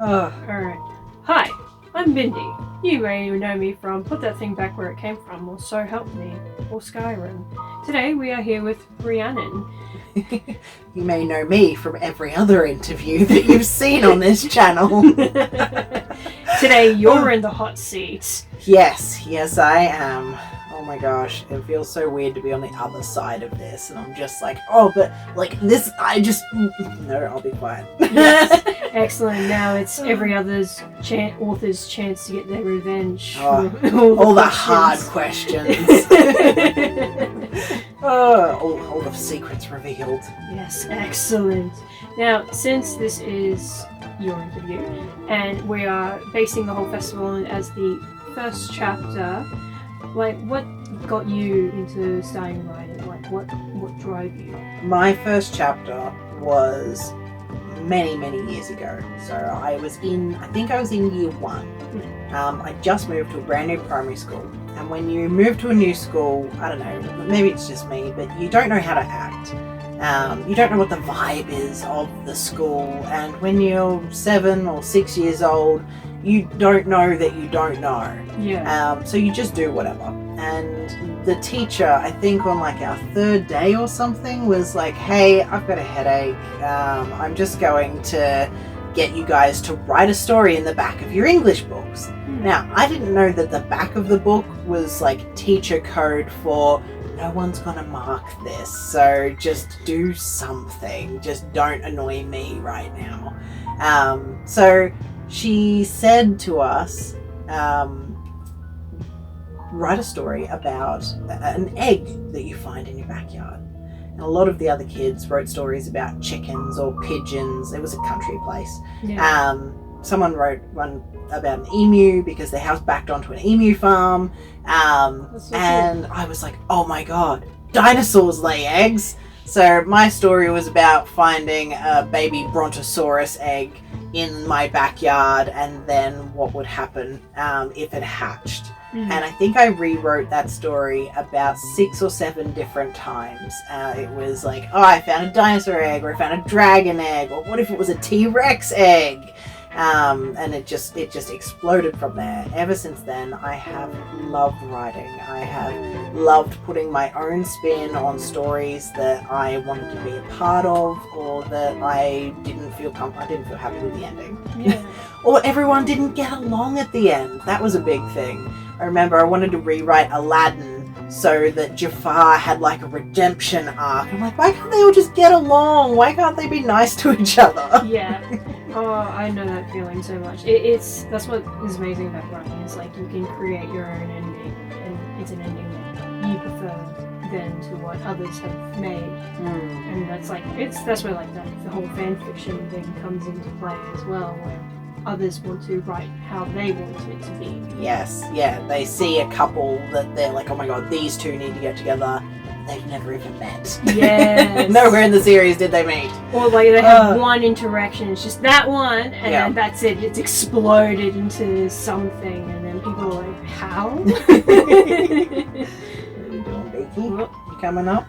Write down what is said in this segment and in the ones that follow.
Alright. Hi, I'm Bindi. You may know me from Put That Thing Back Where It Came From, or So Help Me, or Skyrim. Today we are here with Rhiannon. You may know me from every other interview that you've seen on this channel. Today you're in the hot seat. Yes, I am. Oh my gosh, it feels so weird to be on the other side of this, and I'm just like, but like this, no, I'll be quiet. Yes. Excellent. Now it's every author's chance to get their revenge. All the hard questions. All the secrets revealed. Yes, excellent. Now, since this is your interview, and we are basing the whole festival as the first chapter, like, what got you into starting writing? Like, what drove you? My first chapter was many years ago. So I think I was in year 1. I just moved to a brand new primary school. And when you move to a new school, I don't know, maybe it's just me, but you don't know how to act. You don't know what the vibe is of the school. And when you're 7 or 6 years old, you don't know that you don't know. Yeah. So you just do whatever. And the teacher, I think on like our 3rd day or something, was like, hey, I've got a headache. I'm just going to get you guys to write a story in the back of your English books. Now, I didn't know that the back of the book was like teacher code for no one's gonna mark this, so just do something. Just don't annoy me right now. So she said to us, write a story about an egg that you find in your backyard. And a lot of the other kids wrote stories about chickens or pigeons. It was a country place. Yeah. Someone wrote one about an emu because their house backed onto an emu farm. And I was like, oh my god, dinosaurs lay eggs. So my story was about finding a baby brontosaurus egg in my backyard, and then what would happen if it hatched. And I think I rewrote that story about 6 or 7 different times. It was like, I found a dinosaur egg, or I found a dragon egg, or what if it was a T-Rex egg? And it just exploded from there. Ever since then, I have loved writing. I have loved putting my own spin on stories that I wanted to be a part of, or that I didn't feel happy with the ending. Yeah. Or everyone didn't get along at the end. That was a big thing. I remember I wanted to rewrite Aladdin so that Jafar had like a redemption arc. I'm like, why can't they all just get along? Why can't they be nice to each other? Yeah. Oh, I know that feeling so much. That's what is amazing about writing. It's like you can create your own ending, and it's an ending that you prefer than to what others have made. And that's where like the whole fan fiction thing comes into play as well, where others want to write how they want it to be. Yes, yeah. They see a couple that they're like, oh my god, these two need to get together. They've never even met. Yes. Nowhere in the series did they meet. Or like they have one interaction, it's just that one, and then that's it. It's exploded into something, and then people are like, how? What are you doing, Beaky? You coming up?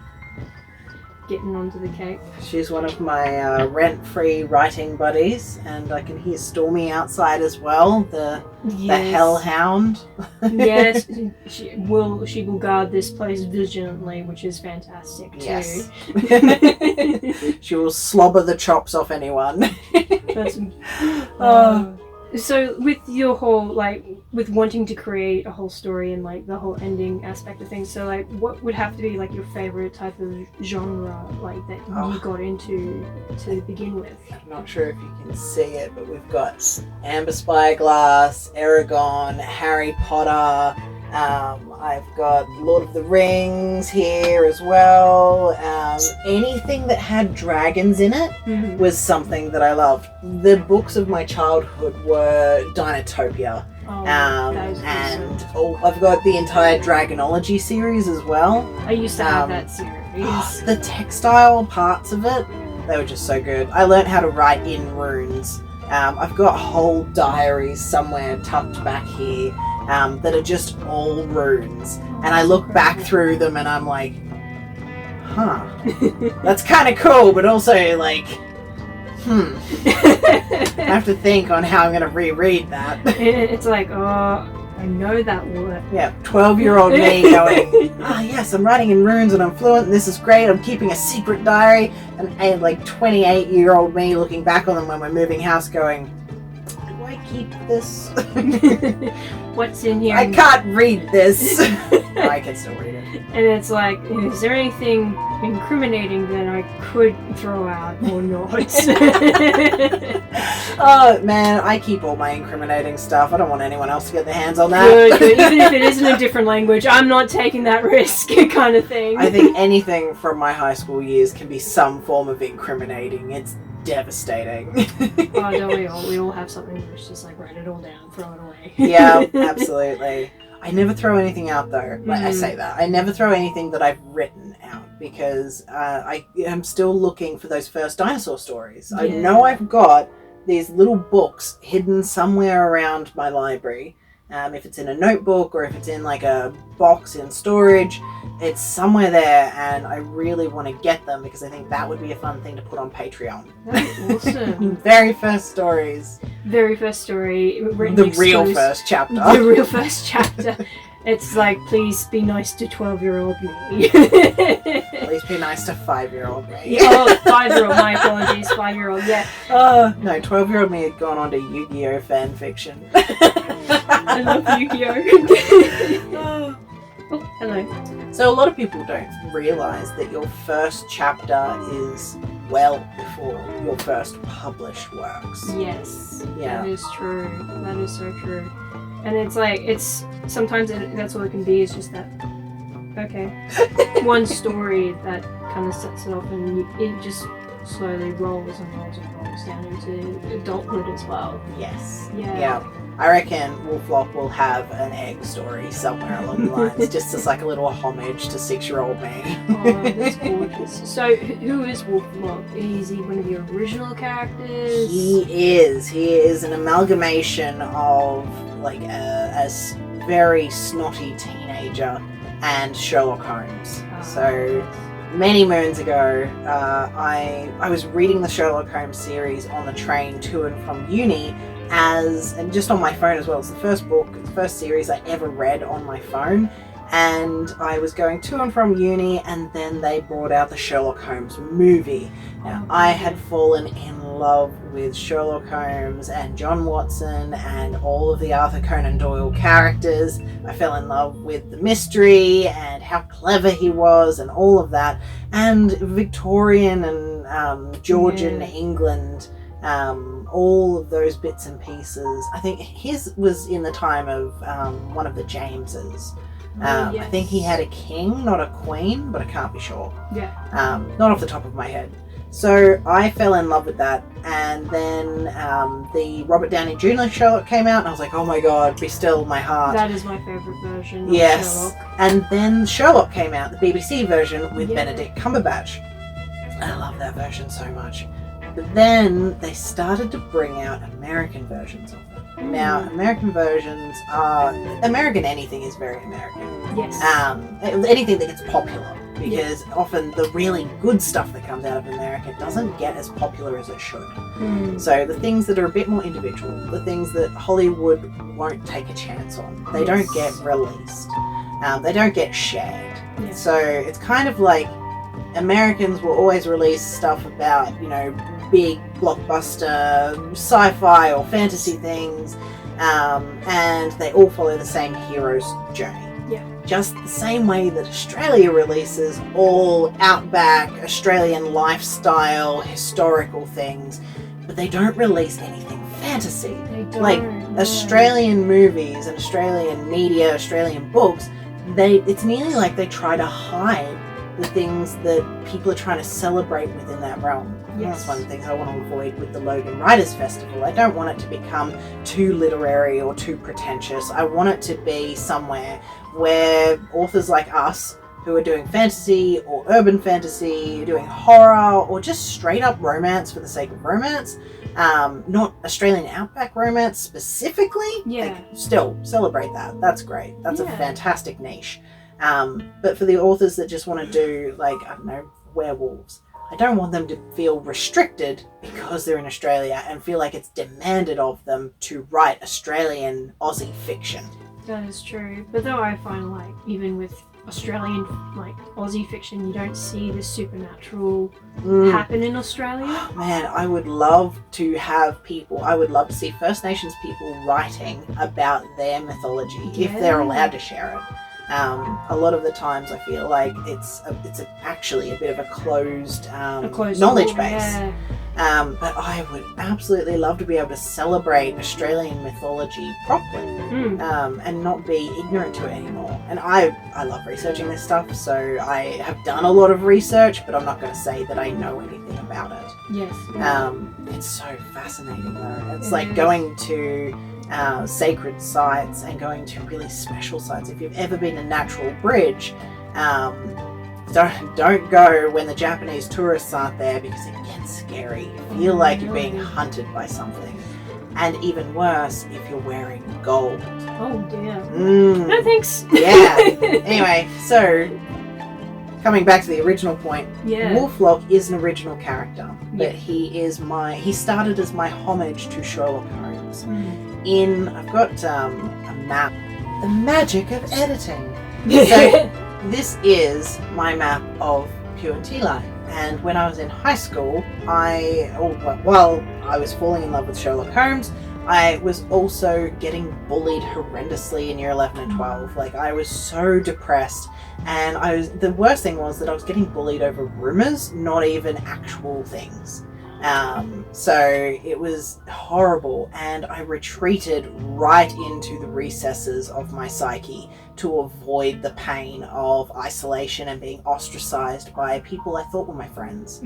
Getting onto the cake. She's one of my rent-free writing buddies, and I can hear Stormy outside as well, the hellhound. Yes, she will guard this place vigilantly, which is fantastic too. Yes. She will slobber the chops off anyone. That's, so with your whole, with wanting to create a whole story and the whole ending aspect of things, so what would have to be your favorite type of genre that you got into to begin with? I'm not sure if you can see it, but we've got Amber Spyglass, Eragon, Harry Potter. I've got Lord of the Rings here as well. Anything that had dragons in it was something that I loved. The books of my childhood were Dinotopia. I've got the entire Dragonology series as well. I used to have that series. The textile parts of it, they were just so good. I learned how to write in runes. I've got whole diaries somewhere tucked back here that are just all runes. And I look back through them and I'm like, that's kind of cool, but also I have to think on how I'm going to reread that. It's like, oh, I know that word. Yeah, 12-year-old me going, yes, I'm writing in runes and I'm fluent and this is great. I'm keeping a secret diary. And like 28-year-old me looking back on them when we're moving house going, do I keep this? What's in here? I can't read this. No, I can still read it. And it's like, is there anything incriminating that I could throw out or not? Oh man, I keep all my incriminating stuff. I don't want anyone else to get their hands on that. Good. Even if it is in a different language, I'm not taking that risk, kind of thing. I think anything from my high school years can be some form of incriminating. It's devastating. Oh, don't we all? We all have something that's just like, write it all down, throw it away. Yeah, absolutely. I never throw anything out though. Like I say that. I never throw anything that I've written out because I am still looking for those first dinosaur stories. Yeah. I know I've got these little books hidden somewhere around my library. If it's in a notebook or if it's in like a box in storage, it's somewhere there and I really want to get them because I think that would be a fun thing to put on Patreon. That's awesome. Very first stories. Very first story. The real first chapter. The real first chapter. It's like, please be nice to 12-year-old me. Please be nice to 5-year-old me. Oh, 5-year-old, my apologies, 5-year-old, yeah. No, 12-year-old me had gone on to Yu-Gi-Oh! Fan fiction. I love Yu-Gi-Oh! Oh, hello. So a lot of people don't realise that your first chapter is well before your first published works. Yes, yeah. That is true. That is so true. And it's like, sometimes that's all it can be, is just that, okay, one story that kind of sets it off and it just slowly rolls and rolls and rolls down into adulthood as well. Yes. Yeah. I reckon Wolflock will have an egg story somewhere along the lines, just as like a little homage to 6-year-old me. Oh, that's gorgeous. So, who is Wolflock? Is he one of your original characters? He is an amalgamation of like a very snotty teenager and Sherlock Holmes. So many moons ago, I was reading the Sherlock Holmes series on the train to and from uni, and just on my phone as well. It's the first series I ever read on my phone, and I was going to and from uni, and then they brought out the Sherlock Holmes movie. Now, I had fallen in love with Sherlock Holmes and John Watson and all of the Arthur Conan Doyle characters. I fell in love with the mystery and how clever he was and all of that. And Victorian and Georgian England, all of those bits and pieces. I think his was in the time of one of the Jameses. Yes. I think he had a king, not a queen, but I can't be sure. Yeah. Not off the top of my head. So I fell in love with that, and then the Robert Downey Jr. Sherlock came out, and I was like, oh my god, be still my heart. That is my favourite version of yes. Sherlock. And then Sherlock came out, the BBC version with Benedict Cumberbatch. I love that version so much. But then they started to bring out American versions of them. Now, American versions are... American anything is very American. Yes. Anything that gets popular. Because often the really good stuff that comes out of America doesn't get as popular as it should. So the things that are a bit more individual, the things that Hollywood won't take a chance on, they don't get released. They don't get shared. Yes. So it's kind of like Americans will always release stuff about, big blockbuster sci-fi or fantasy things, and they all follow the same hero's journey. Yeah. Just the same way that Australia releases all outback Australian lifestyle historical things, but they don't release anything fantasy. They don't. Like Australian movies and Australian media, Australian books, it's nearly like they try to hide the things that people are trying to celebrate within that realm. Yes. That's one of the things I want to avoid with the Logan Writers Festival. I don't want it to become too literary or too pretentious. I want it to be somewhere where authors like us, who are doing fantasy or urban fantasy, doing horror, or just straight up romance for the sake of romance, not Australian outback romance specifically, still celebrate that. That's great. That's a fantastic niche. But for the authors that just want to do, werewolves, I don't want them to feel restricted because they're in Australia and feel like it's demanded of them to write Australian Aussie fiction. That is true. But though I find like even with Australian like Aussie fiction, you don't see the supernatural happen in Australia. Man, I would love to see First Nations people writing about their mythology if they're allowed to share it. A lot of the times I feel like it's actually a bit of a closed knowledge base. But I would absolutely love to be able to celebrate Australian mythology properly and not be ignorant to it anymore. And I love researching this stuff, so I have done a lot of research, but I'm not going to say that I know anything about it. Yes. It's so fascinating though. It's like going to sacred sites and going to really special sites. If you've ever been to Natural Bridge, don't go when the Japanese tourists aren't there because it gets scary. You feel like you're being hunted by something. And even worse, if you're wearing gold. Oh dear. No thanks. Yeah. Anyway, so coming back to the original point, Wolflock is an original character, but he started as my homage to Sherlock Holmes. I've got a map, the magic of editing. So this is my map of Pure Teli. And when I was in high school, while I was falling in love with Sherlock Holmes, I was also getting bullied horrendously in year 11 and 12. Like, I was so depressed. And the worst thing was that I was getting bullied over rumors, not even actual things. So it was horrible, and I retreated right into the recesses of my psyche to avoid the pain of isolation and being ostracized by people I thought were my friends.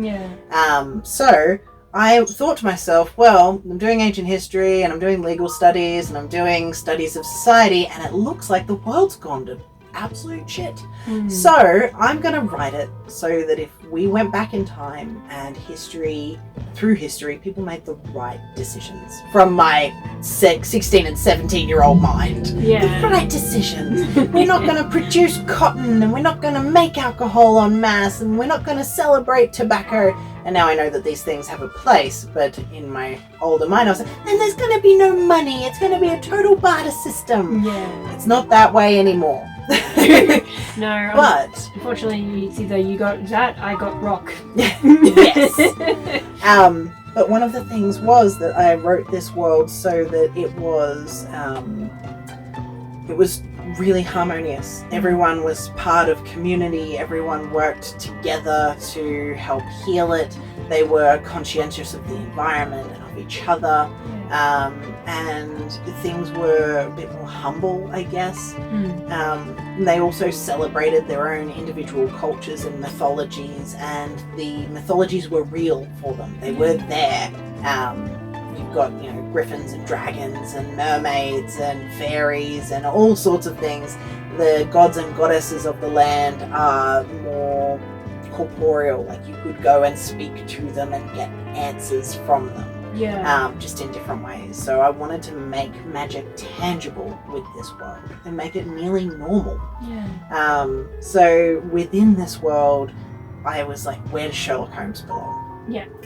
So I thought to myself, well, I'm doing ancient history and I'm doing legal studies and I'm doing studies of society, and it looks like the world's gone to absolute shit. So I'm going to write it so that if we went back in time and through history, people made the right decisions from my 16 and 17-year-old mind. The right decisions. We're not going to produce cotton, and we're not going to make alcohol en masse, and we're not going to celebrate tobacco. And now I know that these things have a place, but in my older mind I was like, and there's going to be no money, it's going to be a total barter system. It's not that way anymore. No, but unfortunately, it's either you got that, I got rock. Yes. But one of the things was that I wrote this world so that it was really harmonious. Everyone was part of community. Everyone worked together to help heal it. They were conscientious of the environment and of each other. And things were a bit more humble, I guess. They also celebrated their own individual cultures and mythologies, and the mythologies were real for them. They were there. You've got, griffins and dragons and mermaids and fairies and all sorts of things. The gods and goddesses of the land are more corporeal, like you could go and speak to them and get answers from them. Just in different ways. So I wanted to make magic tangible with this world and make it nearly normal. So within this world, I was like, where does Sherlock Holmes belong?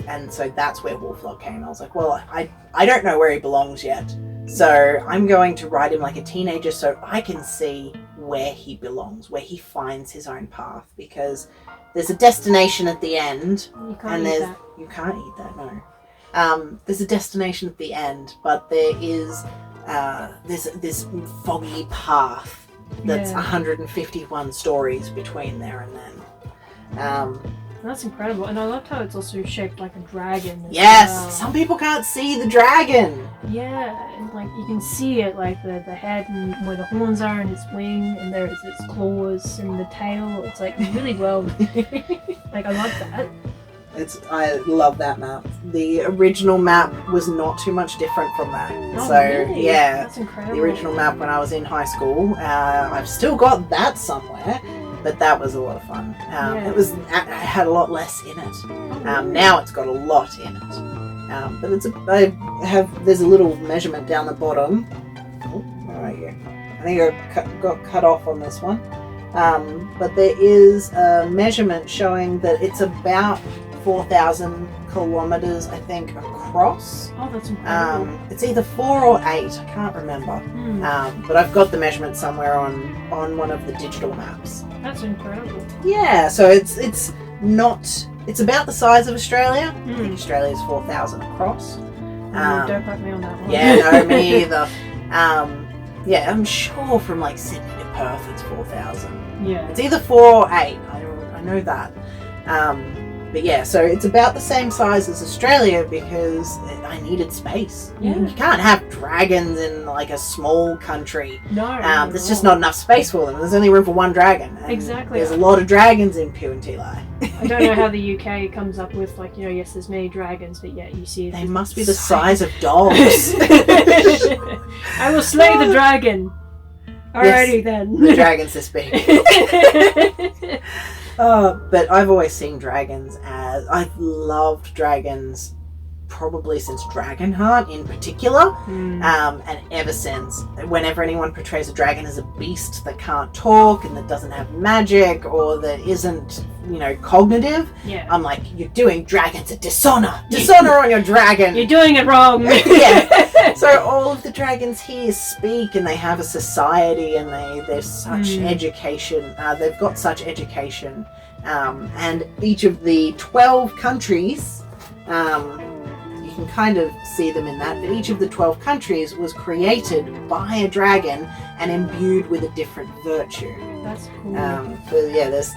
And so that's where Wolflock came. I was like, well, I don't know where he belongs yet. So I'm going to write him like a teenager so I can see where he belongs, where he finds his own path, because there's a destination at the end. You can't eat that. You can't eat that, no. There's a destination at the end, but there is this foggy path that's 151 stories between there and then. That's incredible, and I loved how it's also shaped like a dragon. Yes, some people can't see the dragon. And like you can see it, like the head and where the horns are and its wing, and there's its claws and the tail. It's like really well. Like I love that. I love that map. The original map was not too much different from that. Really? That's incredible. The original map when I was in high school. I've still got that somewhere, but that was a lot of fun. It had a lot less in it. Now it's got a lot in it. But there's a little measurement down the bottom. Oh, where are you? I think I got cut off on this one. But there is a measurement showing that it's about 4,000 kilometers, I think, across. Oh, that's incredible. It's either 4 or 8, I can't remember. But I've got the measurement somewhere on one of the digital maps. That's incredible. Yeah, so it's about the size of Australia. I think Australia's 4,000 across. Don't quote me on that one. Yeah, no, me either. Yeah, I'm sure from like Sydney to Perth it's 4,000. Yeah. It's either 4 or 8. I know that. But yeah, so it's about the same size as Australia because I needed space. Yeah. You can't have dragons in like a small country. No. There's just not enough space for them. There's only room for one dragon. And Exactly. There's a lot of dragons in Puentili. I don't know how the UK comes up with, like, you know, yes, there's many dragons, but yet you see... They must be the size of dogs. I will slay the dragon. Alrighty then. The dragon's this big. But I've always seen dragons as... I've loved dragons probably since Dragonheart in particular. And ever since. Whenever anyone portrays a dragon as a beast that can't talk and that doesn't have magic or that isn't, you know, cognitive, Yeah. I'm like, you're doing dragons a dishonor. Dishonor on your dragon. You're doing it wrong. Yeah. So all of the dragons here speak and they have a society and there's such education. They've got such education. And each of the 12 countries, you can kind of see them in that, but each of the 12 countries was created by a dragon and imbued with a different virtue. That's cool. But yeah, there's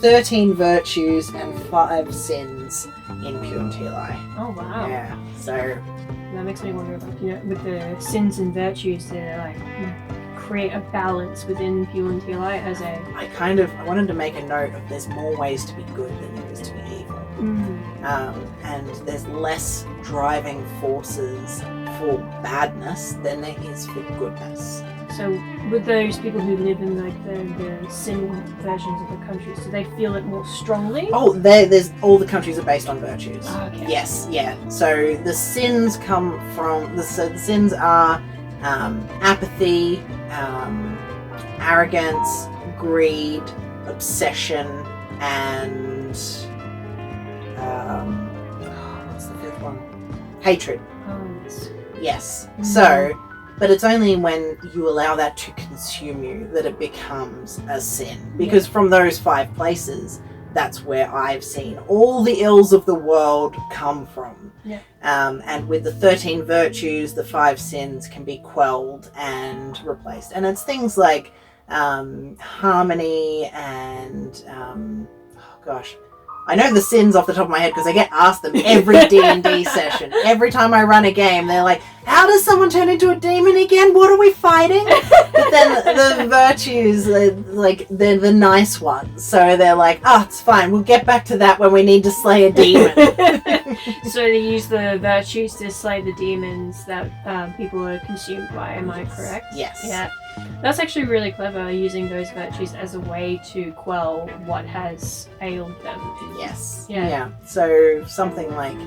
13 virtues and 5 sins in Puentili. Oh, wow. Yeah, so... That makes me wonder, like, you know, with the sins and virtues, to like create a balance within Puentili as a... I wanted to make a note of there's more ways to be good than there is to be evil. And there's less driving forces for badness than there is for goodness. So with those people who live in like the sin versions of the countries, do they feel it more strongly? Oh, there's all the countries are based on virtues. Oh, okay. Yes, yeah. So the sins come from the sins are apathy, arrogance, greed, obsession, and what's the fifth one? Hatred. Oh, yes. Yes. So, but it's only when you allow that to consume you that it becomes a sin. Because from those 5 places, that's where I've seen all the ills of the world come from. Yeah. And with the 13 virtues, the 5 sins can be quelled and replaced. And it's things like harmony and, I know the sins off the top of my head because I get asked them every D&D session. Every time I run a game, they're like, how does someone turn into a demon again? What are we fighting? But then the virtues, they're the nice ones. So they're like, oh, it's fine. We'll get back to that when we need to slay a demon. So they use the virtues to slay the demons that people are consumed by, am I correct? Yes. Yeah. That's actually really clever, using those virtues as a way to quell what has ailed them. Yes. Yeah. So something like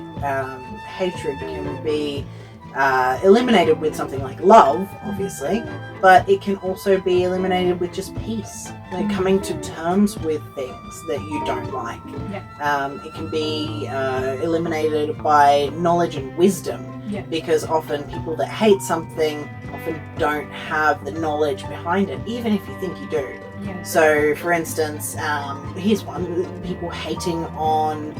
hatred can be eliminated with something like love, obviously, but it can also be eliminated with just peace, like coming to terms with things that you don't like. Yeah. It can be eliminated by knowledge and wisdom. Yeah. Because often people that hate something often don't have the knowledge behind it, even if you think you do. Yeah. So, for instance, here's one: people hating on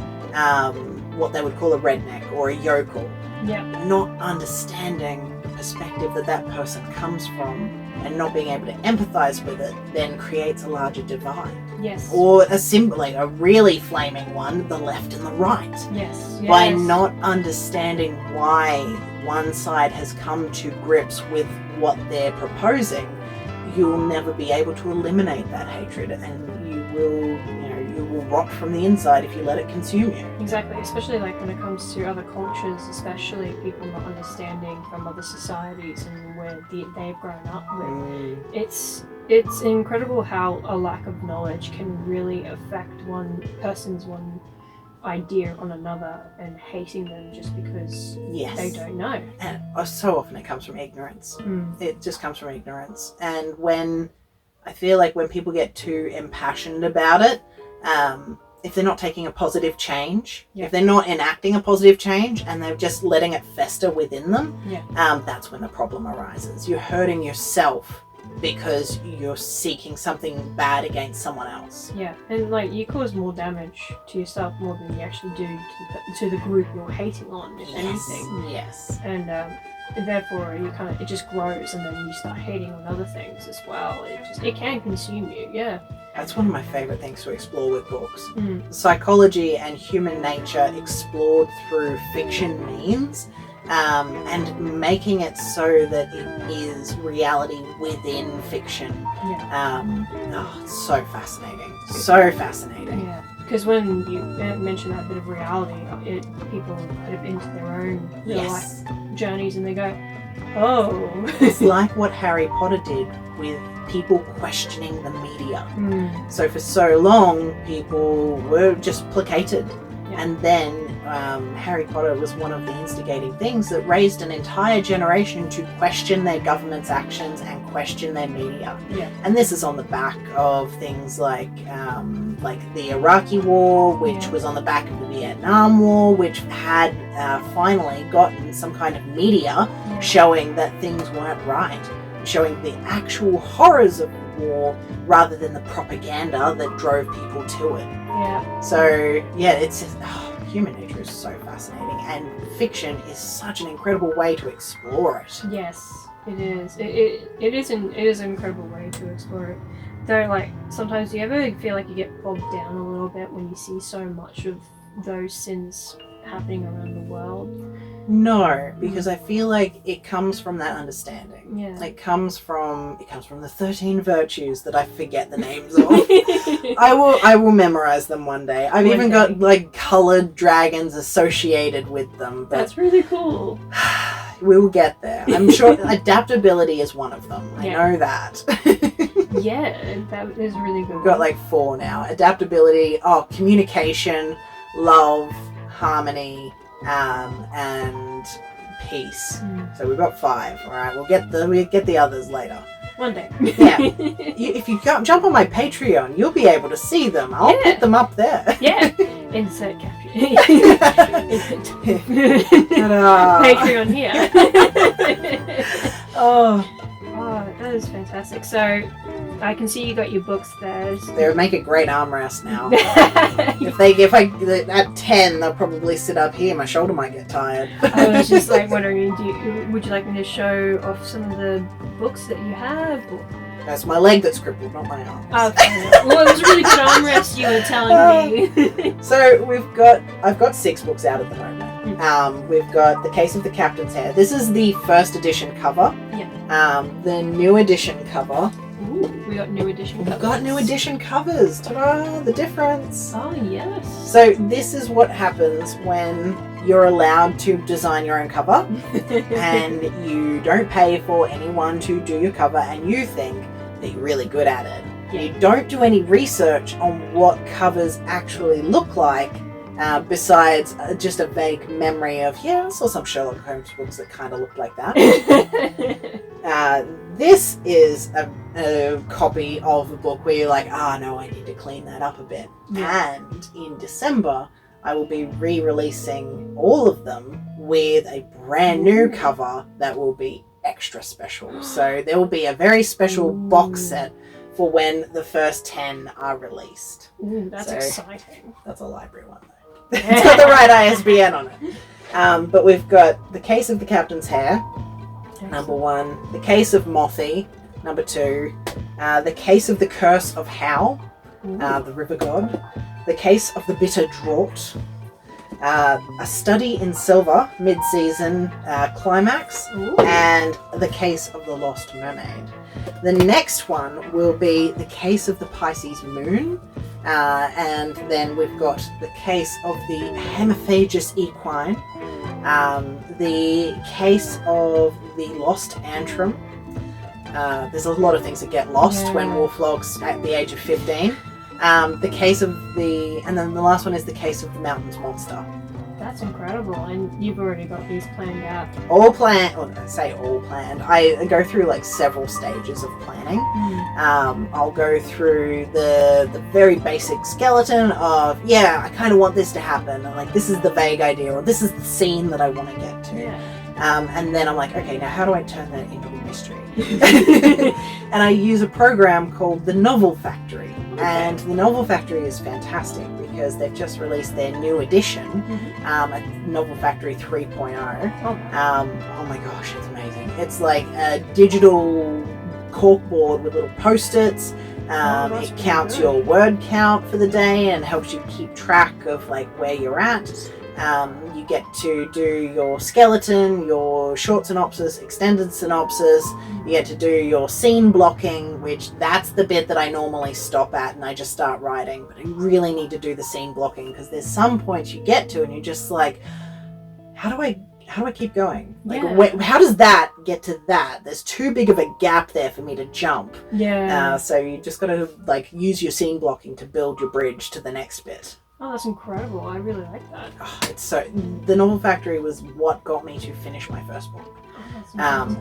what they would call a redneck or a yokel. Yeah. Not understanding the perspective that person comes from and not being able to empathize with it then creates a larger divide. Yes. Or a symbol, like a really flaming one, the left and the right. Yes. By not understanding why one side has come to grips with what they're proposing, you will never be able to eliminate that hatred, and you will rot from the inside if you let it consume you. Exactly, especially like when it comes to other cultures, especially people not understanding from other societies and where they've grown up with. It's incredible how a lack of knowledge can really affect one person's idea on another and hating them just because they don't know. And so often it comes from ignorance. It just comes from ignorance. And I feel like when people get too impassioned about it, they're not taking a positive change, Yeah. if they're not enacting a positive change and they're just letting it fester within them, that's when the problem arises. You're hurting yourself because you're seeking something bad against someone else. Yeah, and like you cause more damage to yourself more than you actually do to the group you're hating on, if anything. Yes. And therefore it just grows, and then you start hating on other things as well. It can consume you. Yeah. That's one of my favourite things to explore with books. Mm. Psychology and human nature explored through fiction means, and making it so that it is reality within fiction. Yeah. It's so fascinating. So fascinating. Yeah. Because when you mention that bit of reality, people kind of into their own real life journeys, and they go, "Oh." It's like what Harry Potter did with people questioning the media. Mm. So for so long, people were just placated. Yeah. And then Harry Potter was one of the instigating things that raised an entire generation to question their government's actions and question their media. Yeah. And this is on the back of things like the Iraqi War, which was on the back of the Vietnam War, which had finally gotten some kind of media showing that things weren't right, showing the actual horrors of war rather than the propaganda that drove people to it. Yeah. So yeah, it's just, human nature is so fascinating, and fiction is such an incredible way to explore it. Yes, it is. It is an incredible way to explore it. Though, like, sometimes do you ever feel like you get bogged down a little bit when you see so much of those sins happening around the world? No, because I feel like it comes from that understanding. Yeah. It comes from the 13 virtues that I forget the names of. I will memorize them one day. I've even got like colored dragons associated with them. But that's really cool. We'll get there. I'm sure adaptability is one of them. I know that. Yeah, that is really good. We've got like 4 now. Adaptability, communication, love, harmony, and peace. So we've got 5. All right, we'll get the others later. One day. Yeah. If you jump on my Patreon, you'll be able to see them. I'll put them up there. Yeah. Insert caption. Ta-da. Patreon here. Oh, that is fantastic. So I can see you got your books there. they would make a great armrest now. If I at 10, they'll probably sit up here. My shoulder might get tired. I was just like wondering, would you like me to show off some of the books that you have? Or? That's my leg that's crippled, not my arm. Okay. Well, it was a really good armrest you were telling me. So I've got 6 books out at the moment. We've got The Case of the Captain's Hair. This is the first edition cover. Yeah. The new edition cover. Ooh, we got new edition covers. We've got new edition covers. Ta-da! The difference. Oh, yes. So this is what happens when you're allowed to design your own cover and you don't pay for anyone to do your cover and you think that you're really good at it. Yeah. You don't do any research on what covers actually look like besides just a vague memory of, I saw some Sherlock Holmes books that kind of look like that. This is a copy of a book where you're like, no, I need to clean that up a bit. Yeah. And in December, I will be re-releasing all of them with a brand new cover that will be extra special. So there will be a very special box set for when the first 10 are released. Ooh, that's exciting. That's a library one, though. It's got the right ISBN on it. But we've got The Case of the Captain's Hair, number 1. The Case of Mothy, number 2. The Case of the Curse of How, the River God. The Case of the Bitter Draught. A Study in Silver, mid-season climax. And The Case of the Lost Mermaid. The next one will be The Case of the Pisces Moon. And then we've got The Case of the Hemiphagus Equine, The Case of the Lost Antrim. There's a lot of things that get lost when Wolflogs at the age of 15. The Case of and then the last one is The Case of the Mountains Monster. That's incredible. And you've already got these planned out. All planned. Well, I say all planned. I go through like several stages of planning. I'll go through the very basic skeleton of, I kind of want this to happen. And, like, this is the vague idea, or this is the scene that I want to get to. And then I'm like, okay, now how do I turn that into a mystery? And I use a program called the Novel Factory. And the Novel Factory is fantastic because they've just released their new edition, Novel Factory 3.0. Oh my gosh, it's amazing. It's like a digital corkboard with little post-its. It counts your word count for the day and helps you keep track of like where you're at. You get to do your skeleton, your short synopsis, extended synopsis. You get to do your scene blocking, which that's the bit that I normally stop at and I just start writing. But I really need to do the scene blocking because there's some points you get to and you're just like, how do I keep going? Like, how does that get to that? There's too big of a gap there for me to jump. So you just got to like use your scene blocking to build your bridge to the next bit. Oh, that's incredible. I really like that. The Novel Factory was what got me to finish my first book.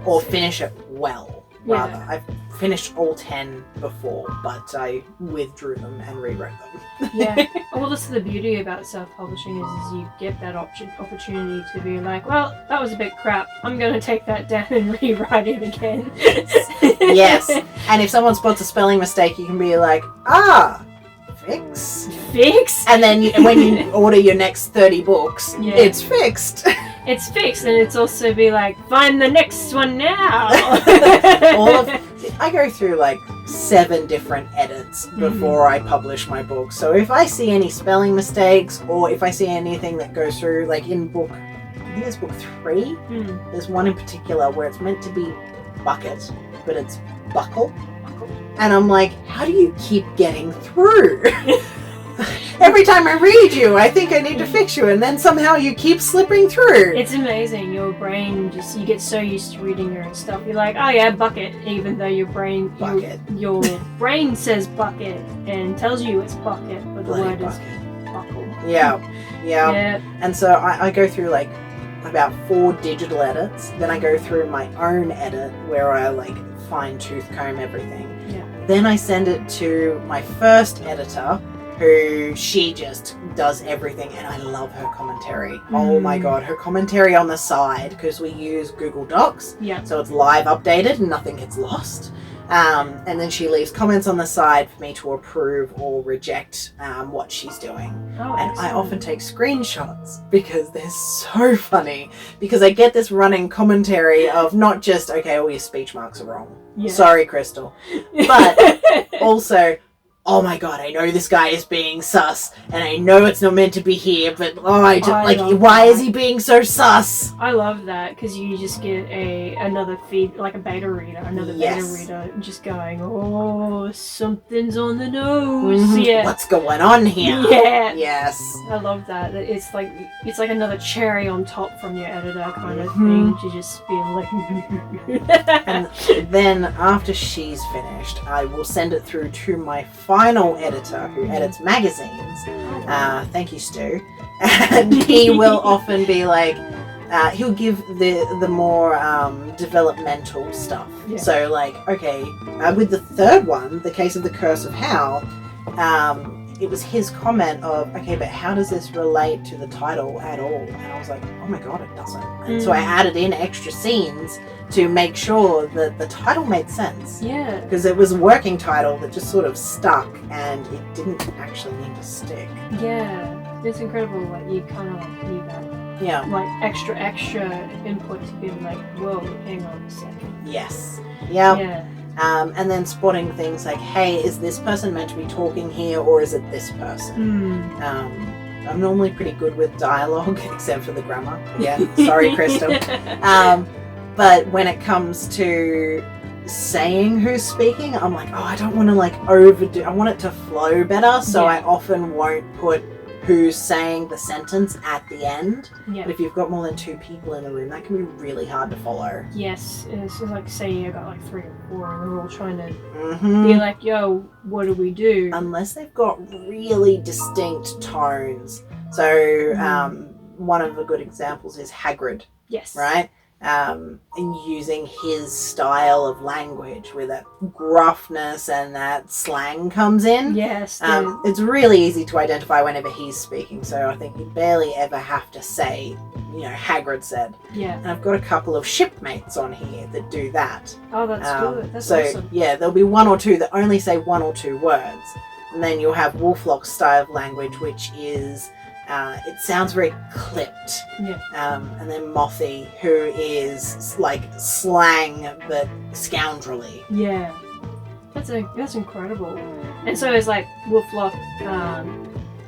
Or finish it well, rather. I've finished all 10 before, but I withdrew them and rewrote them. Well, that's the beauty about self-publishing is you get that opportunity to be like, well, that was a bit crap. I'm going to take that down and rewrite it again. Yes. And if someone spots a spelling mistake, you can be like, fix. And then when you order your next 30 books, it's fixed. It's fixed, and it's also be like, find the next one now. I go through like 7 different edits before I publish my book. So if I see any spelling mistakes, or if I see anything that goes through, like in book, I think it's book 3, there's one in particular where it's meant to be bucket, but it's buckle. And I'm like, how do you keep getting through? Every time I read you, I think I need to fix you, and then somehow you keep slipping through. It's amazing. Your brain you get so used to reading your own stuff. You're like, oh yeah, bucket, even though your brain brain says bucket and tells you it's bucket, but the word is buckle. Yeah. And so I go through like about 4 digital edits, then I go through my own edit where I like fine tooth comb everything. Then I send it to my first editor, who she just does everything, and I love her commentary. Oh my god, her commentary on the side, because we use Google Docs, so it's live updated and nothing gets lost. And then she leaves comments on the side for me to approve or reject what she's doing. And I often take screenshots because they're so funny, because I get this running commentary of not just, okay, all your speech marks are wrong. Sorry, Crystal. But also, oh my god, I know this guy is being sus, and I know it's not meant to be here, but why is he being so sus? I love that, because you just get another feed, like a beta reader, beta reader just going, oh, something's on the nose. What's going on here? Yes. I love that. It's like another cherry on top from your editor kind of thing to just be like. And then after she's finished, I will send it through to my final editor who edits magazines. Thank you, Stu. And he will often be like, he'll give the more developmental stuff. So like, okay, with the third one, The Case of the Curse of Hal, it was his comment of, okay, but how does this relate to the title at all? And I was like, oh my god, it doesn't. And so I added in extra scenes to make sure that the title made sense. Because it was a working title that just sort of stuck, and it didn't actually need to stick. It's incredible what you kind of like need that. Like extra input to be like, whoa, hang on a second. Yes. And then spotting things like, hey, is this person meant to be talking here, or is it this person? I'm normally pretty good with dialogue, except for the grammar. Sorry, Crystal. But when it comes to saying who's speaking, I'm like, oh, I don't want to like overdo. I want it to flow better, so I often won't put who's saying the sentence at the end. But if you've got more than 2 people in the room, that can be really hard to follow. Yes, it's like, say you got like 3 or 4 and they're all trying to be like, yo, what do we do? Unless they've got really distinct tones. So one of the good examples is Hagrid, Yes. right? And using his style of language where that gruffness and that slang comes in. Yes. It's really easy to identify whenever he's speaking, so I think you barely ever have to say, Hagrid said. Yeah. And I've got a couple of shipmates on here that do that. Oh, that's good. That's so, awesome. yeah, there'll be one or two that only say one or two words. And then you'll have Wolflock's style of language, which is, it sounds very clipped. Yeah. And then Mothy, who is like slang but scoundrelly. Yeah. That's incredible. And so it's like Wolflock,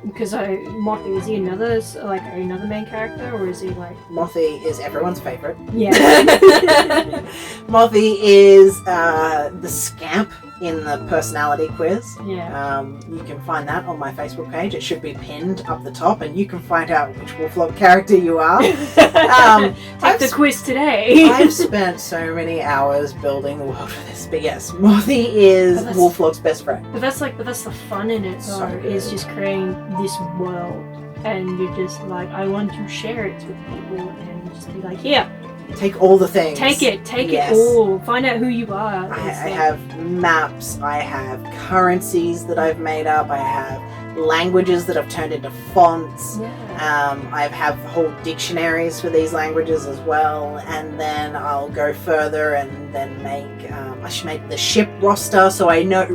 because Mothy, is he another main character, or is he like... Mothy is everyone's favourite. Yeah. Mothy is the scamp in the personality quiz. Yeah. You can find that on my Facebook page. It should be pinned up the top, and you can find out which Wolflock character you are. Take the quiz today. I've spent so many hours building the world for this, but yes, Mothy is Wolflock's best friend. But that's the fun in it, though, is just creating this world, and you're just like, I want to share it with people, and just be like, here. Take all the things. Take it all. Find out who you are. I have maps, I have currencies that I've made up, I have languages that I've turned into fonts. Yeah. I have whole dictionaries for these languages as well, and then I'll go further and then I should make the ship roster so I know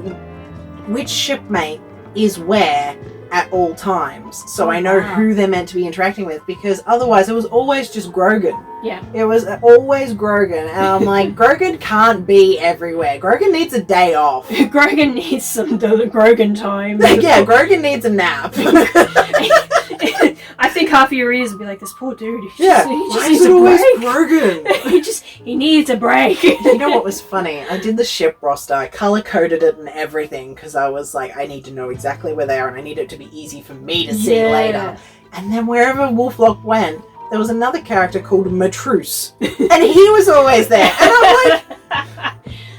which shipmate is where at all times, so I know who they're meant to be interacting with, because otherwise it was always just Grogan. Yeah. It was always Grogan, and I'm like, Grogan can't be everywhere. Grogan needs a day off. Grogan needs some Grogan time. Yeah, Grogan needs a nap. I think half of your readers would be like, this poor dude. He Why just is needs it a always break. Grogan? He needs a break. You know what was funny? I did the ship roster. I color-coded it and everything because I was like, I need to know exactly where they are and I need it to be easy for me to see later. And then wherever Wolflock went, there was another character called Beaktrice. And he was always there. And I'm like...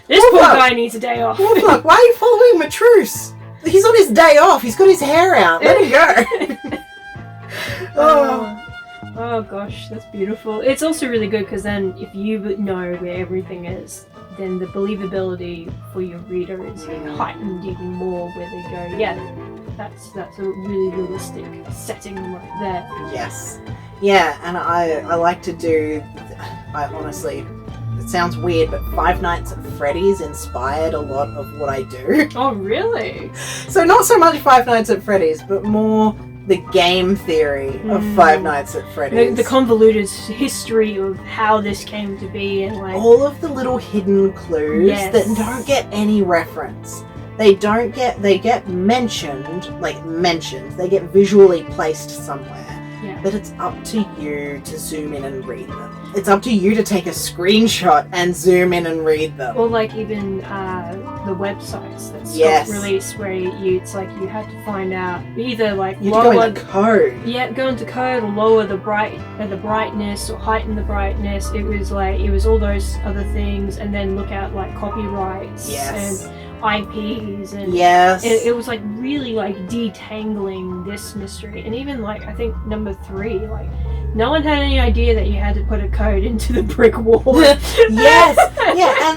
This poor guy needs a day off. Wolflock, why are you following Beaktrice? He's on his day off. He's got his hair out. Let him go. Oh gosh, that's beautiful. It's also really good because then if you know where everything is, then the believability for your reader is heightened even more, where they go, yeah, that's a really realistic setting right there. Yes. Yeah, and I like to do, I honestly, it sounds weird, but Five Nights at Freddy's inspired a lot of what I do. Oh, really? So not so much Five Nights at Freddy's, but more the game theory of Five Nights at Freddy's. The convoluted history of how this came to be, and like all of the little hidden clues that don't get any reference. They get mentioned, they get visually placed somewhere. Yeah. But it's up to you to zoom in and read them. It's up to you to take a screenshot and zoom in and read them. Or like even the websites that got released where it's like you had to find out either like you had to go into code. Yeah, go into code or lower the brightness or heighten the brightness. It was all those other things, and then look out like copyrights and IPs, and it was like really like detangling this mystery. And even like I think number 3, like no one had any idea that you had to put a code into the brick wall. And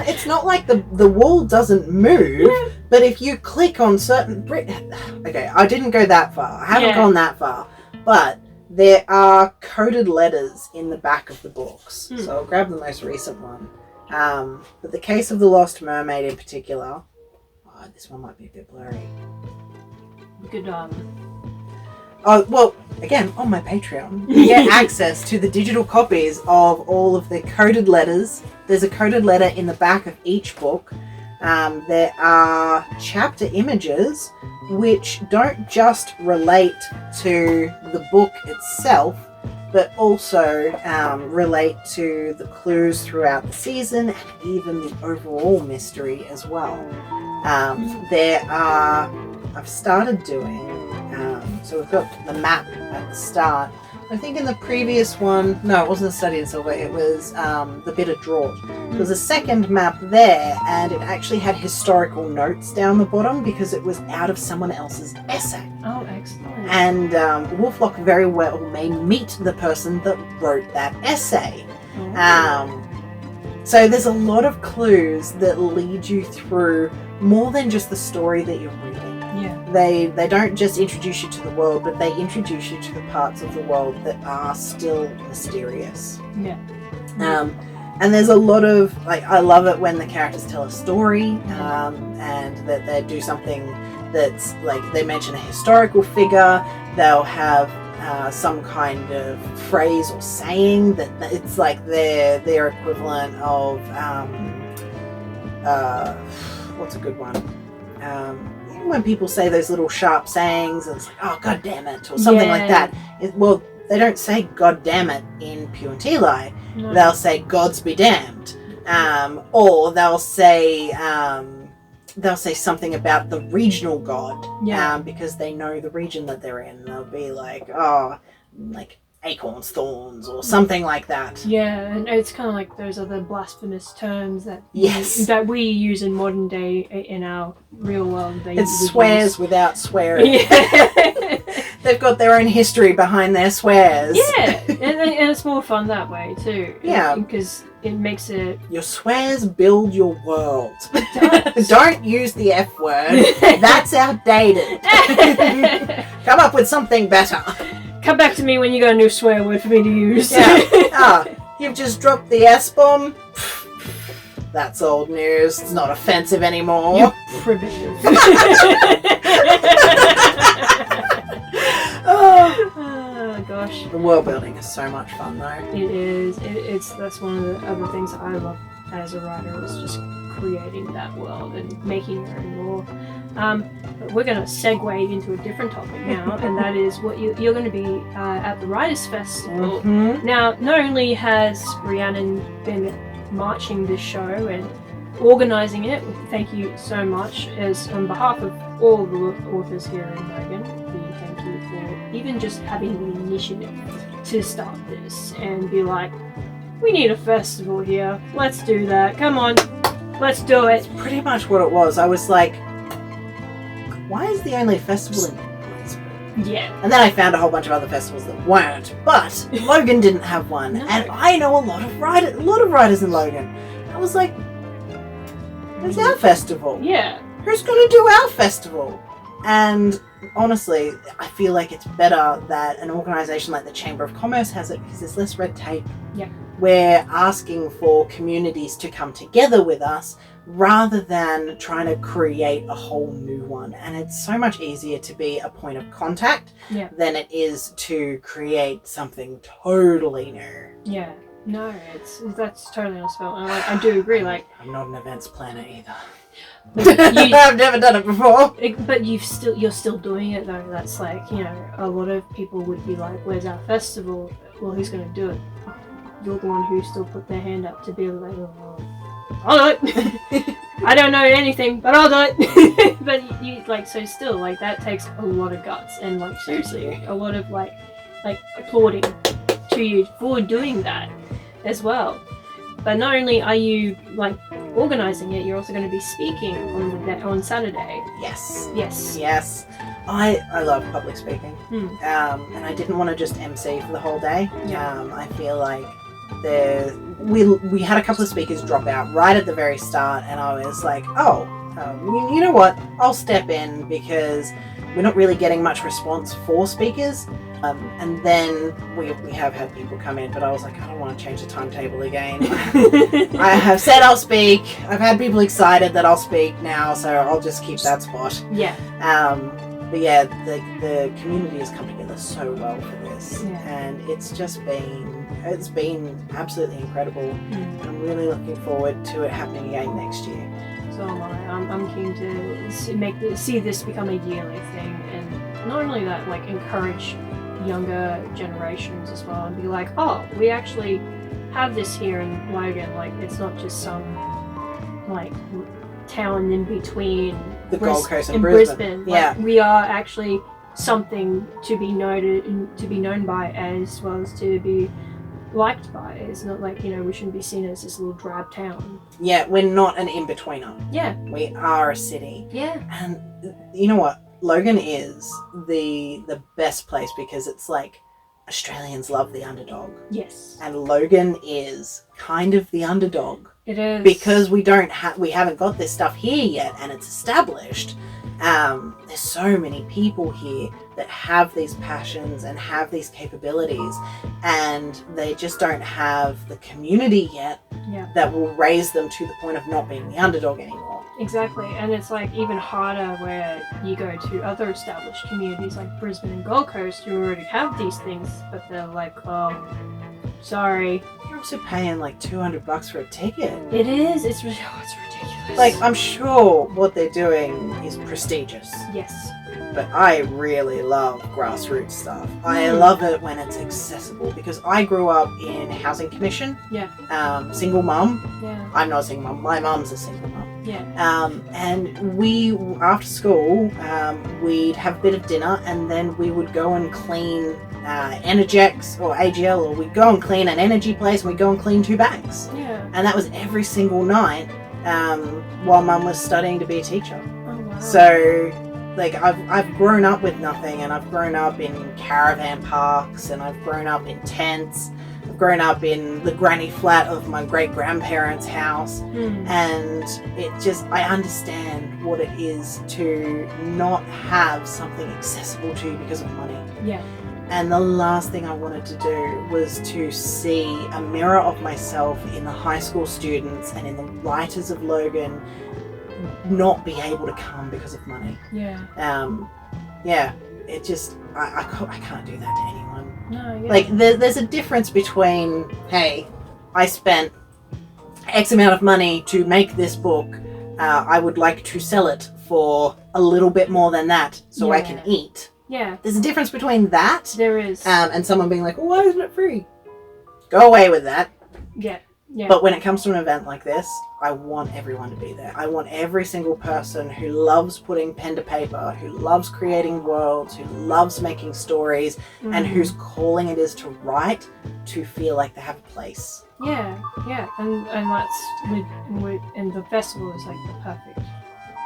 it's not like the wall doesn't move, but if you click on certain brick, okay, I didn't go that far. I haven't gone that far, but there are coded letters in the back of the books. So I'll grab the most recent one. But the Case of the Lost Mermaid in particular. This one might be a bit blurry. Good Oh, well, again, on my Patreon, you get access to the digital copies of all of the coded letters. There's a coded letter in the back of each book. There are chapter images which don't just relate to the book itself, but also relate to the clues throughout the season and even the overall mystery as well. I've started doing, so we've got the map at the start, I think in the previous one, no, it wasn't a study in silver, it was the bit of drawled. There was a second map there, and it actually had historical notes down the bottom because it was out of someone else's essay. Oh, excellent. And Wolflock very well may meet the person that wrote that essay. Oh. So there's a lot of clues that lead you through more than just the story that you're reading. Yeah. They don't just introduce you to the world, but they introduce you to the parts of the world that are still mysterious. Yeah. And there's a lot of, like, I love it when the characters tell a story, and that they do something that's, like, they mention a historical figure, they'll have some kind of phrase or saying that it's like their equivalent of, what's a good one? When people say those little sharp sayings, and it's like, oh, god damn it, or something like that. Well, they don't say god damn it in Pew and Teli. No. They'll say gods be damned. Or they'll say something about the regional god, because they know the region that they're in. They'll be like, oh, like acorns, thorns, or something like that. Yeah, and it's kind of like those other blasphemous terms that that we use in modern day in our real world. It swears without swearing. Yeah. They've got their own history behind their swears. Yeah, and it's more fun that way too. Yeah, because it makes it. Your swears build your world. It does. Don't use the F word. That's outdated. Come up with something better. Come back to me when you got a new swear word for me to use. Yeah. You've just dropped the S-bomb. That's old news. It's not offensive anymore. You primitive. Oh gosh. The world building is so much fun though. It is. That's one of the other things that I love as a writer, is just creating that world and making your own lore. But we're going to segue into a different topic now, and that is what you're going to be at the Writers Festival. Mm-hmm. Now, not only has Rhiannon been marching this show and organising it, thank you so much, as on behalf of all the authors here in Logan, we thank you for even just having the initiative to start this and be like, we need a festival here, let's do that, come on, let's do it. It's pretty much what it was. I was like, why is the only festival in Brisbane? Yeah. And then I found a whole bunch of other festivals that weren't, but Logan didn't have one. No. And I know a lot of writers in Logan. I was like, where's our festival? Yeah. Who's going to do our festival? And honestly, I feel like it's better that an organisation like the Chamber of Commerce has it, because there's less red tape. Yeah. We're asking for communities to come together with us rather than trying to create a whole new one. And it's so much easier to be a point of contact than it is to create something totally new. Yeah. No, that's totally understandable. And I do agree. Like, I'm not an events planner either. I've never done it before. But you're still doing it though. That's like, you know, a lot of people would be like, "Where's our festival?" Well, who's going to do it? You're the one who still put their hand up to be like, "Oh, I'll do it." I don't know anything, but I'll do it. But you like, so still, like, that takes a lot of guts, and like, seriously, a lot of like applauding to you for doing that as well. But not only are you like organising it, you're also going to be speaking on Saturday. Yes. I love public speaking, and I didn't want to just MC for the whole day. I feel like we had a couple of speakers drop out right at the very start, and I was like, you know what? I'll step in because we're not really getting much response for speakers. And then we have had people come in, but I was like, I don't want to change the timetable again. I have said I'll speak. I've had people excited that I'll speak now, so I'll just keep that spot. Yeah. But yeah, the community has come together so well for this, and it's been absolutely incredible. I'm really looking forward to it happening again next year. So am I. I'm keen to see this become a yearly thing, and not only that, like, encourage younger generations as well, and be like, oh, we actually have this here in Logan. Like, it's not just some like town in between the Gold Coast and Brisbane. Yeah, like, we are actually something to be noted and to be known by, as well as to be liked by. It's not like, you know, we shouldn't be seen as this little drab town. Yeah, we're not an in-betweener. Yeah. We are a city. Yeah. And you know what? Logan is the best place because it's like Australians love the underdog. Yes. And Logan is kind of the underdog. It is. Because we haven't got this stuff here yet and it's established. There's so many people here that have these passions and have these capabilities, and they just don't have the community yet that will raise them to the point of not being the underdog anymore. Exactly, and it's like even harder where you go to other established communities like Brisbane and Gold Coast who already have these things, but they're like, oh, sorry. You're also paying like $200 for a ticket. It is. It's ridiculous. Like, I'm sure what they're doing is prestigious. Yes. But I really love grassroots stuff. I love it when it's accessible because I grew up in housing commission. Yeah. Single mum. Yeah. I'm not a single mum. My mum's a single mum. Yeah. And we, after school, we'd have a bit of dinner and then we would go and clean Energex or AGL, or we'd go and clean an energy place and we'd go and clean 2 banks. Yeah. And that was every single night while mum was studying to be a teacher. Oh, wow. So, like, I've grown up with nothing, and I've grown up in caravan parks, and I've grown up in tents. I've grown up in the granny flat of my great-grandparents' house, and I understand what it is to not have something accessible to you because of money. Yeah. And the last thing I wanted to do was to see a mirror of myself in the high school students and in the writers of Logan not be able to come because of money. Yeah. It just, I can't do that to anyone. No, yeah. Like, there's a difference between, hey, I spent X amount of money to make this book, I would like to sell it for a little bit more than that so I can eat. Yeah. There's a difference between that. There is. And someone being like, well, why isn't it free? Go away with that. Yeah. Yeah. But when it comes to an event like this, I want everyone to be there. I want every single person who loves putting pen to paper, who loves creating worlds, who loves making stories, and whose calling it is to write, to feel like they have a place. Yeah, yeah. And that's, and the festival is like the perfect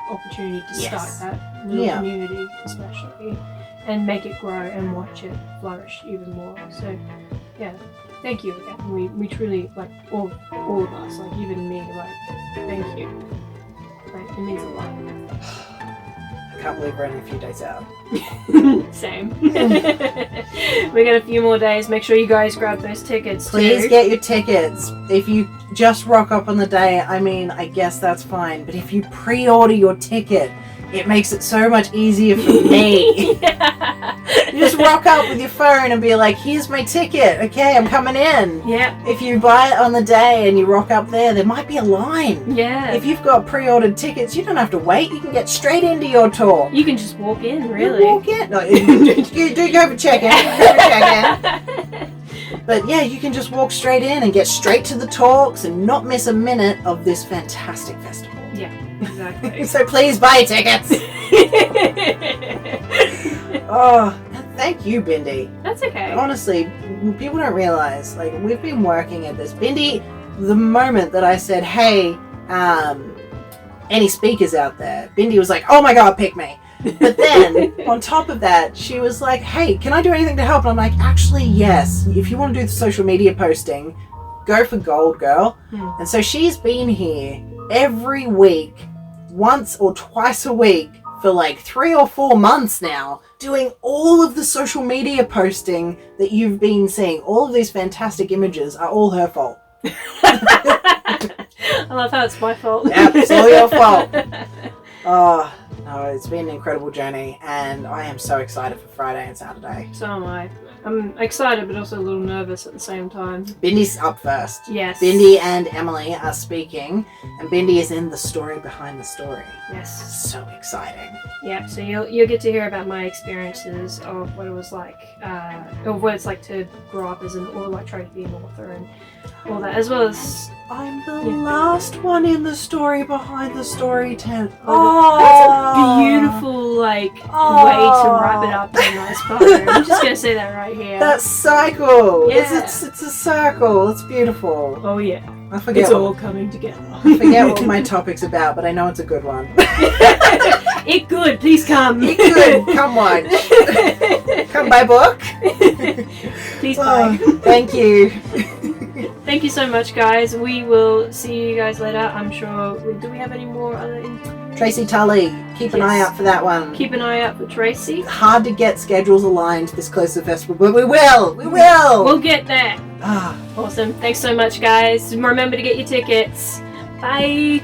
opportunity to start that little community, especially, and make it grow and watch it flourish even more. So, yeah. Thank you again. We truly, like, all of us, like, even me, like, thank you. Like, it means a lot. I can't believe we're only a few days out. Same. We got a few more days. Make sure you guys grab those tickets, Please get your tickets. If you just rock up on the day, I mean, I guess that's fine. But if you pre-order your ticket, it makes it so much easier for me. You just rock up with your phone and be like, here's my ticket. Okay, I'm coming in. Yeah. If you buy it on the day and you rock up there might be a line. Yeah. If you've got pre-ordered tickets, you don't have to wait. You can get straight into your talk. You can just walk in, really. You walk in. No, you do go for check-in. But yeah, you can just walk straight in and get straight to the talks and not miss a minute of this fantastic festival. Yeah, exactly. So please buy tickets. Oh, thank you, Bindi. That's okay. Honestly, people don't realize, like, we've been working at this. Bindi, the moment that I said, hey, any speakers out there, Bindi was like, oh my god, pick me. But then, on top of that, she was like, hey, can I do anything to help? And I'm like, actually, yes. If you want to do the social media posting, go for gold, girl. And so she's been here every week, once or twice a week, for like 3 or 4 months now, doing all of the social media posting that you've been seeing. All of these fantastic images are all her fault. I love how it's my fault. Yep, it's all your fault. Oh, no, it's been an incredible journey, and I am so excited for Friday and Saturday. So am I. I'm excited, but also a little nervous at the same time. Bindi's up first. Yes. Bindi and Emily are speaking, and Bindi is in the story behind the story. Yes. So exciting. Yeah, so you'll get to hear about my experiences of what it was like, of what it's like to grow up as an, or like try to be an author, and all that, as well as I'm the last one in the story behind the story tent. that's a beautiful way to wrap it up in a nice bow. I'm just gonna say that right here. That cycle. Yeah. It's a circle. It's beautiful. Oh yeah. I forget. It's all coming together. I forget what my topic's about, but I know it's a good one. It good. Please come. It good. Come watch. Come buy book. Please buy. Thank you. Thank you so much, guys. We will see you guys later. I'm sure. Do we have any more other? Tracy Tully. Keep an eye out for that one. Keep an eye out for Tracy. Hard to get schedules aligned this close to the festival, but we will. We will. We'll get there. Ah. Awesome. Thanks so much, guys. Remember to get your tickets. Bye.